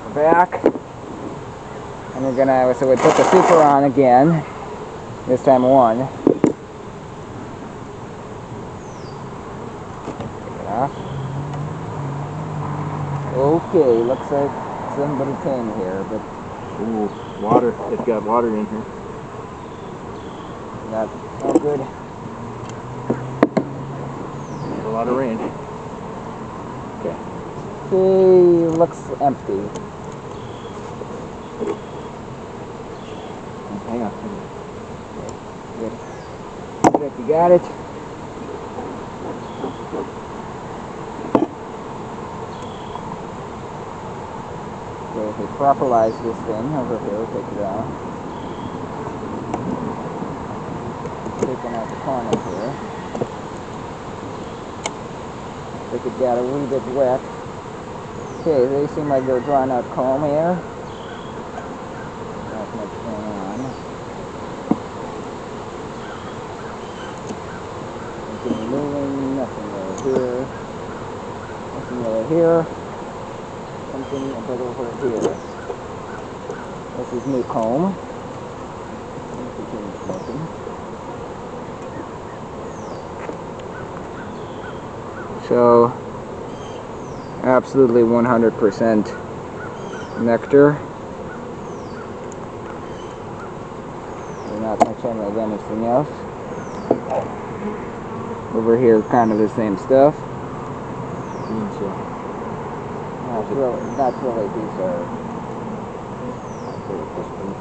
We're back. And we're gonna, so we put the super on again. This time one. Take it off. Okay, looks like somebody came here, but... Ooh, water. It's got water in here. That's all good. A lot of rain. Okay. See, looks empty. Hang on. Good. Good, you got it. So if we properlize this thing over here, take it out. Taking out the corners here. I think it got a wee bit wet. Okay, they seem like they're drawing out comb here. Not much going on. Nothing moving, nothing over here. Nothing over here. Something a bit over here. This is new comb. Continue smoking. So, absolutely 100% nectar. There's not much of anything else. Over here, kind of the same stuff. Not really these are.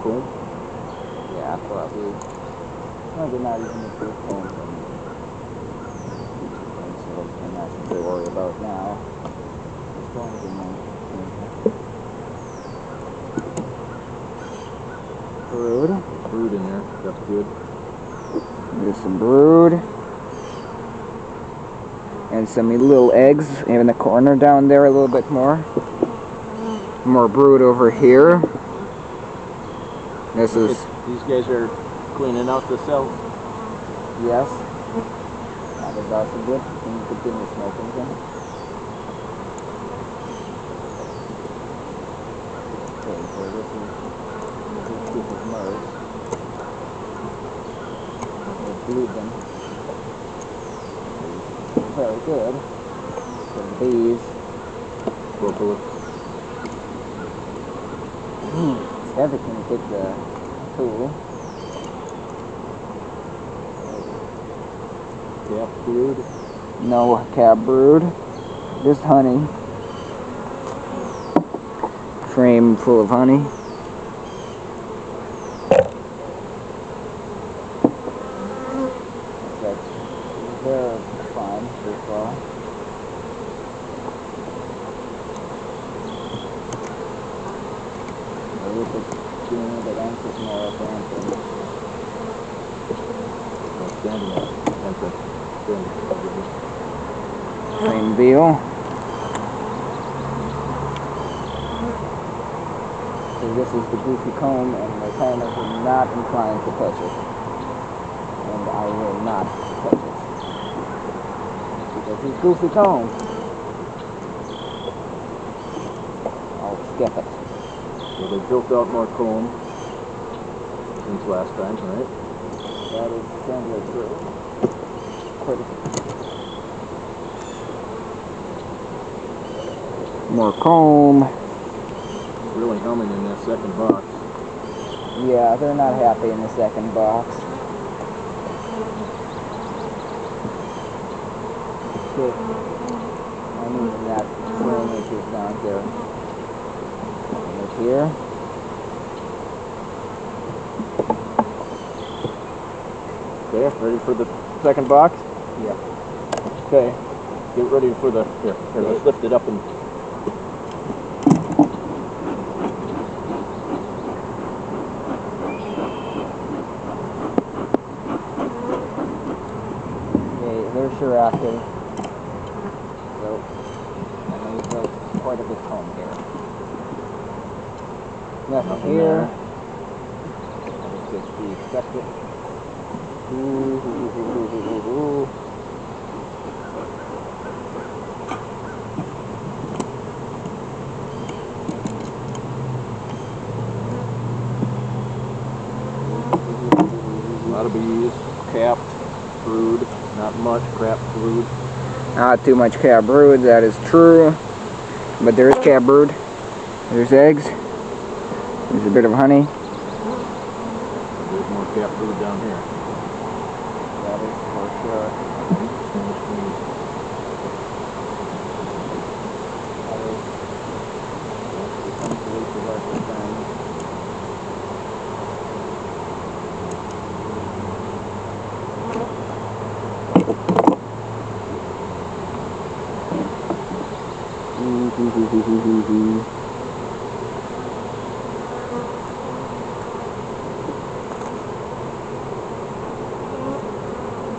Cool. Yeah, probably. No, they're not even the proof combs. So nothing to worry about now. As long as brood. Brood in there. That's good. There's some brood. And some little eggs in the corner down there a little bit more. More brood over here. This is... These guys are cleaning out the cells. Yes. That is also good. Can you continue smoking again? Okay, so this is merged. We'll bleed them. Very good. So these. Everything take the tool. Cap brood? No cap brood. Just honey. Frame full of honey. They're fine so far. Maybe if it's doing it, it answers more of the answer. Standing up. Same deal. So this is the goofy comb, and the timers are not inclined to touch it. And I will not touch it. Because he's goofy comb. I'll skip it. So they built out more comb since last time, right? That is certainly true. More comb. Really humming in that second box. Yeah, they're not happy in the second box. Okay. I mean that frame which is down there. Right here. Okay, ready for the second box? Yeah. Okay, get ready for the, here, let's lift it up and... Okay, they're sure active. So, and then we built quite a bit home here. Nothing here. That is just the expected. these capped brood, not much capped brood. Not too much capped brood, that is true. But there is capped brood. There's eggs. There's a bit of honey. There's more capped brood down here. That is for sure.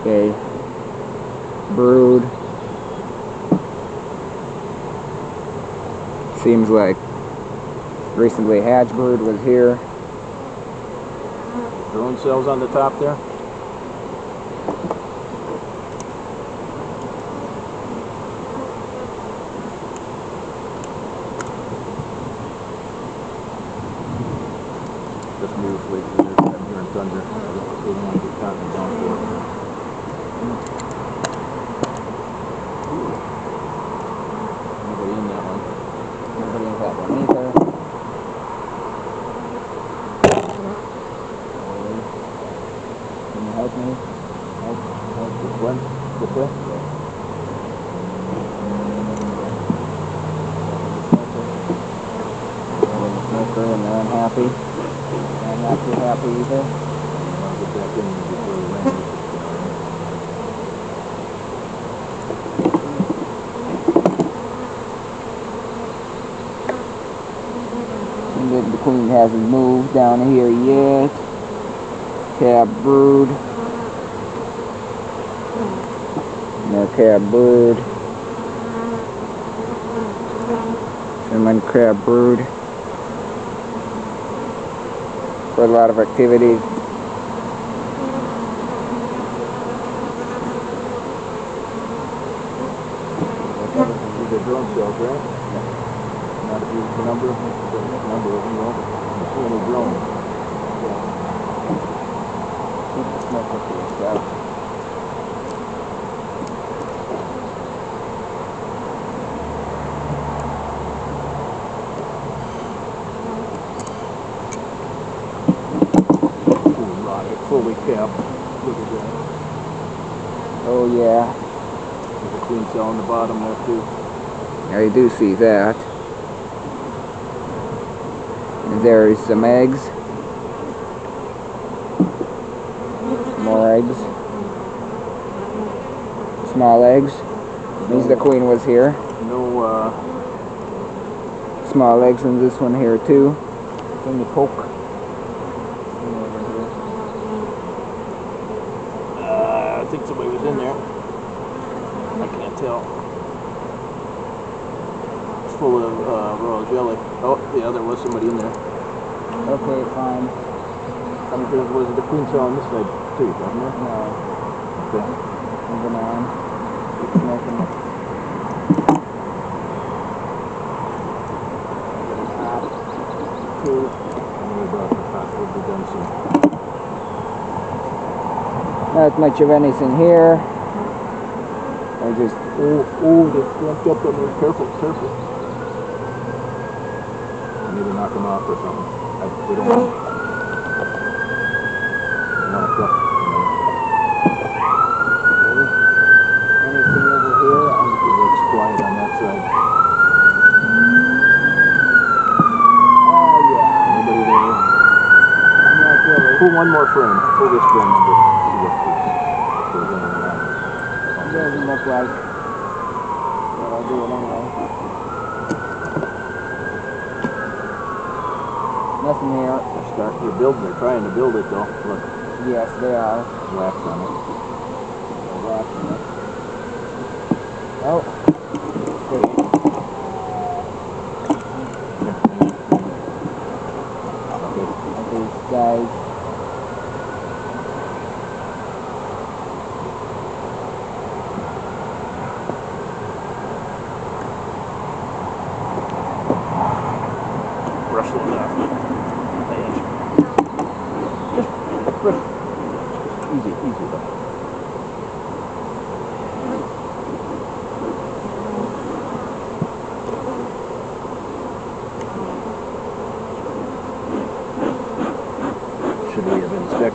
Okay, brood. Seems like recently hatched brood was here. Drone cells on the top there. Just move away from there. I'm hearing thunder. I don't want to get caught in the downpour. Nobody in that one. Nobody in that one either. Can you help me? Help This one? This way? Smoker, and they're unhappy. I'm not too happy either. I'll get back in before the rain. The queen hasn't moved down here yet. Cab brood. More cab brood. Cinnamon crab brood. Quite a lot of activity. These are drone cells, right? Not a huge number. There's a number of them, though. I don't see any drones. Keep the smoke up to yourself. Fully capped. Look at that. Oh yeah. There's a queen cell on the bottom there too. I do see that. And there's some eggs. More eggs. Small eggs. Means the queen was here. No, Small eggs in this one here too. Can you poke? I think somebody was in there. I can't tell. It's full of royal jelly. Oh, yeah, there was somebody in there. Okay, fine. There was the queen cell on this side too, wasn't there? No. Okay. Moving on. Keep smoking it. Hot. Two. We'll be done soon. Not much of anything here. I just Oh, they jumped up on there. Careful, careful. I need to knock them off or something. We don't want to crush them. anything over here. It looks quiet on that side. Oh yeah. Anybody there? Not really. Pull one more frame. Pull this frame under. See what goes in and out. It doesn't look like. But I'll do it anyway. Nothing here. They're trying to build it though. Look, Yes, they are. wax on it. They're waxing it. Oh. Okay. These guys. Brush it off. Easy.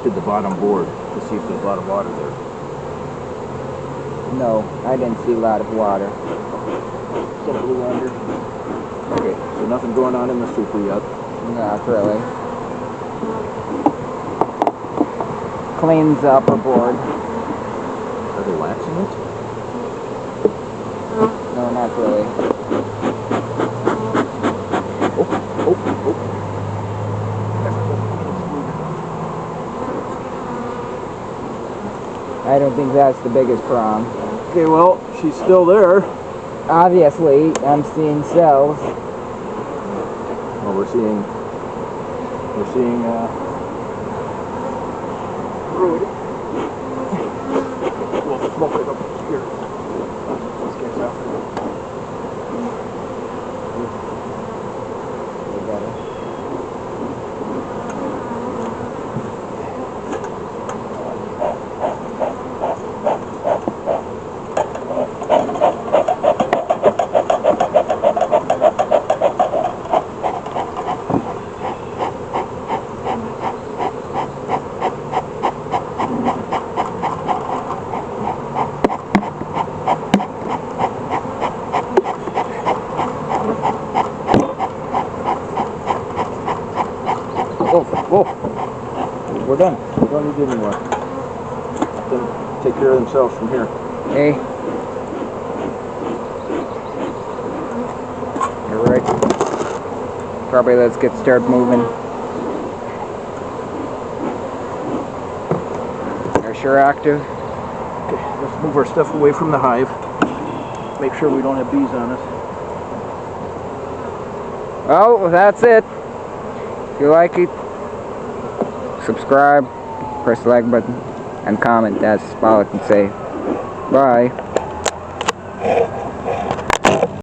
lifted the bottom board to see if there's a lot of water there. No, I didn't see a lot of water. Some blue under. Okay, so nothing going on in the super yet. Not really. Cleans the upper board. Are they waxing it? No, not really. I don't think that's the biggest problem. Okay, well, she's still there. Obviously, I'm seeing cells. Well, we're seeing brood. We'll smoke it up here. Let's get after it. Whoa. We're done. We don't need it anymore. Let them take care of themselves from here. Hey. Alright. Probably let's get started moving. They're sure active. Okay, let's move our stuff away from the hive. Make sure we don't have bees on us. Well, that's it. If you like it, subscribe, press the like button, and comment. That's all I can say. Bye.